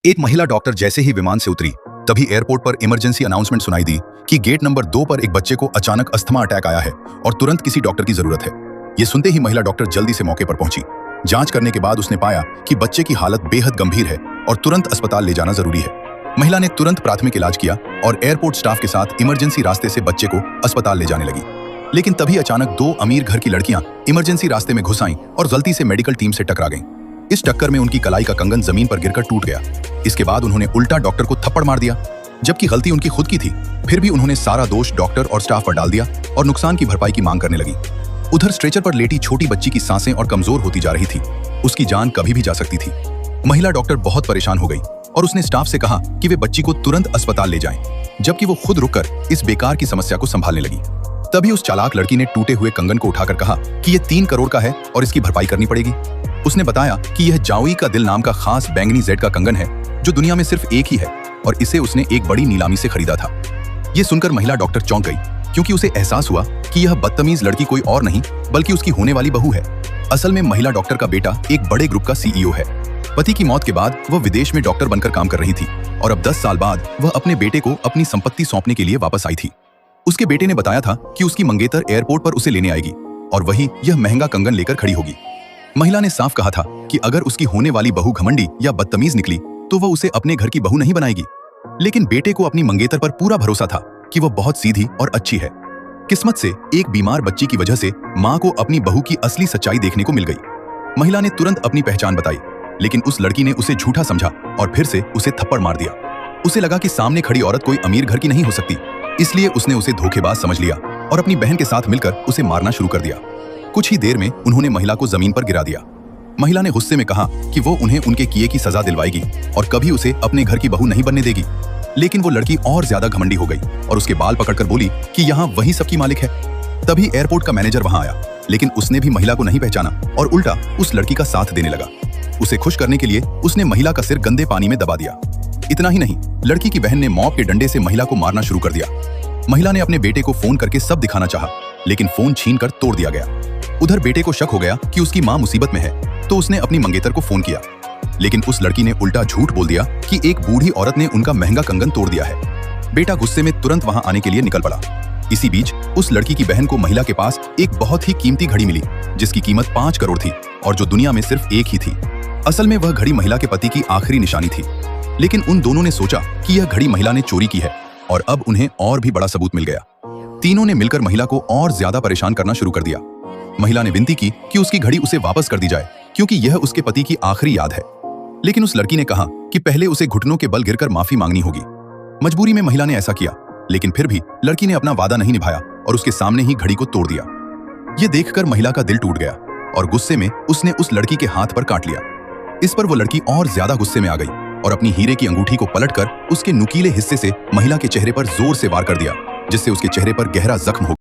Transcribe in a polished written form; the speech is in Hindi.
एक महिला डॉक्टर जैसे ही विमान से उतरी, तभी एयरपोर्ट पर इमरजेंसी अनाउंसमेंट सुनाई दी कि गेट नंबर 2 पर एक बच्चे को अचानक अस्थमा अटैक आया है और तुरंत किसी डॉक्टर की जरूरत है। ये सुनते ही महिला डॉक्टर जल्दी से मौके पर पहुंची। जांच करने के बाद उसने पाया कि बच्चे की हालत बेहद गंभीर है और तुरंत अस्पताल ले जाना जरूरी है। महिला ने तुरंत प्राथमिक इलाज किया और एयरपोर्ट स्टाफ के साथ इमरजेंसी रास्ते से बच्चे को अस्पताल ले जाने लगी। लेकिन तभी अचानक 2 अमीर घर की लड़कियां इमरजेंसी रास्ते में घुस आईं और गलती से मेडिकल टीम से टकरा गईं। इस टक्कर में उनकी कलाई का कंगन जमीन पर गिरकर टूट गया। इसके बाद उन्होंने उल्टा डॉक्टर को थप्पड़ मार दिया, जबकि गलती उनकी खुद की थी। फिर भी उन्होंने सारा दोष डॉक्टर और स्टाफ पर डाल दिया और नुकसान की भरपाई की मांग करने लगी। उधर स्ट्रेचर पर लेटी छोटी बच्ची की सांसें और कमजोर होती जा रही थी। उसकी जान कभी भी जा सकती थी। महिला डॉक्टर बहुत परेशान हो गई और उसने स्टाफ से कहा कि वे बच्ची को तुरंत अस्पताल ले जाएं, जबकि वो खुद रुककर इस बेकार की समस्या को संभालने लगी। तभी उस चालाक लड़की ने टूटे हुए कंगन को उठाकर कहा कि यह 3 करोड़ का है और इसकी भरपाई करनी पड़ेगी। उसने बताया कि यह जाओई का दिल नाम का खास बैंगनी जेड का कंगन है जो दुनिया में सिर्फ एक ही है और इसे उसने एक बड़ी नीलामी से खरीदा था। यह सुनकर महिला डॉक्टर चौंक गई, क्योंकि उसे एहसास हुआ कि यह बदतमीज लड़की कोई और नहीं बल्कि उसकी होने वाली बहू है। असल में महिला डॉक्टर का बेटा एक बड़े ग्रुप का CEO है। पति की मौत के बाद वह विदेश में डॉक्टर बनकर काम कर रही थी और अब 10 साल बाद वह अपने बेटे को अपनी संपत्ति सौंपने के लिए वापस आई थी। उसके बेटे ने बताया था कि उसकी मंगेतर एयरपोर्ट पर उसे लेने आएगी और वही यह महंगा कंगन लेकर खड़ी होगी। महिला ने साफ कहा था कि अगर उसकी होने वाली बहू घमंडी या बदतमीज निकली तो वह उसे अपने घर की बहू नहीं बनाएगी। लेकिन बेटे को अपनी मंगेतर पर पूरा भरोसा था कि वह बहुत सीधी और अच्छी है। किस्मत से एक बीमार बच्ची की वजह से मां को अपनी बहू की असली सच्चाई देखने को मिल गई। महिला ने तुरंत अपनी पहचान बताई, लेकिन उस लड़की ने उसे झूठा समझा और फिर से उसे थप्पड़ मार दिया। उसे लगा कि सामने खड़ी औरत कोई अमीर घर की नहीं हो सकती, इसलिए उसने उसे धोखेबाज समझ लिया और अपनी बहन के साथ मिलकर उसे मारना शुरू कर दिया। कुछ ही देर में उन्होंने महिला को जमीन पर गिरा दिया। महिला ने गुस्से में कहा कि वो उन्हें उनके किए की सजा दिलवाएगी और कभी उसे अपने घर की बहू नहीं बनने देगी। लेकिन वो लड़की और ज्यादा घमंडी हो गई और उसके बाल पकड़कर बोली कि यहाँ वही सबकी मालिक है। तभी एयरपोर्ट का मैनेजर वहां आया, लेकिन उसने भी महिला को नहीं पहचाना और उल्टा उस लड़की का साथ देने लगा। उसे खुश करने के लिए उसने महिला का सिर गंदे पानी में दबा दिया। इतना ही नहीं, लड़की की बहन ने मॉप के डंडे से महिला को मारना शुरू कर दिया। महिला ने अपने बेटे को फोन करके सब दिखाना चाहा, लेकिन फोन छीनकर तोड़ दिया गया। उधर बेटे को शक हो गया कि उसकी मां मुसीबत में है, तो उसने अपनी मंगेतर को फोन किया, लेकिन उस लड़की ने उल्टा झूठ बोल दिया कि एक बूढ़ी औरत ने उनका महंगा कंगन तोड़ दिया है। बेटा गुस्से में तुरंत वहां आने के लिए निकल पड़ा। इसी बीच उस लड़की की बहन को महिला के पास एक बहुत ही कीमती घड़ी मिली, जिसकी कीमत 5 करोड़ थी और जो दुनिया में सिर्फ एक ही थी। असल में वह घड़ी महिला के पति की आखिरी निशानी थी, लेकिन उन दोनों ने सोचा कि यह घड़ी महिला ने चोरी की है और अब उन्हें और भी बड़ा सबूत मिल गया। तीनों ने मिलकर महिला को और ज्यादा परेशान करना शुरू कर दिया। महिला ने विनती की कि उसकी घड़ी उसे वापस कर दी जाए, क्योंकि यह उसके पति की आखिरी याद है। लेकिन उस लड़की ने कहा कि पहले उसे घुटनों के बल गिरकर माफी मांगनी होगी। मजबूरी में महिला ने ऐसा किया, लेकिन फिर भी लड़की ने अपना वादा नहीं निभाया और उसके सामने ही घड़ी को तोड़ दिया। यह देखकर महिला का दिल टूट गया और गुस्से में उसने उस लड़की के हाथ पर काट लिया। इस पर वो लड़की और ज्यादा गुस्से में आ गई और अपनी हीरे की अंगूठी को पलटकर उसके नुकीले हिस्से से महिला के चेहरे पर जोर से वार कर दिया, जिससे उसके चेहरे पर गहरा जख्म हो गया।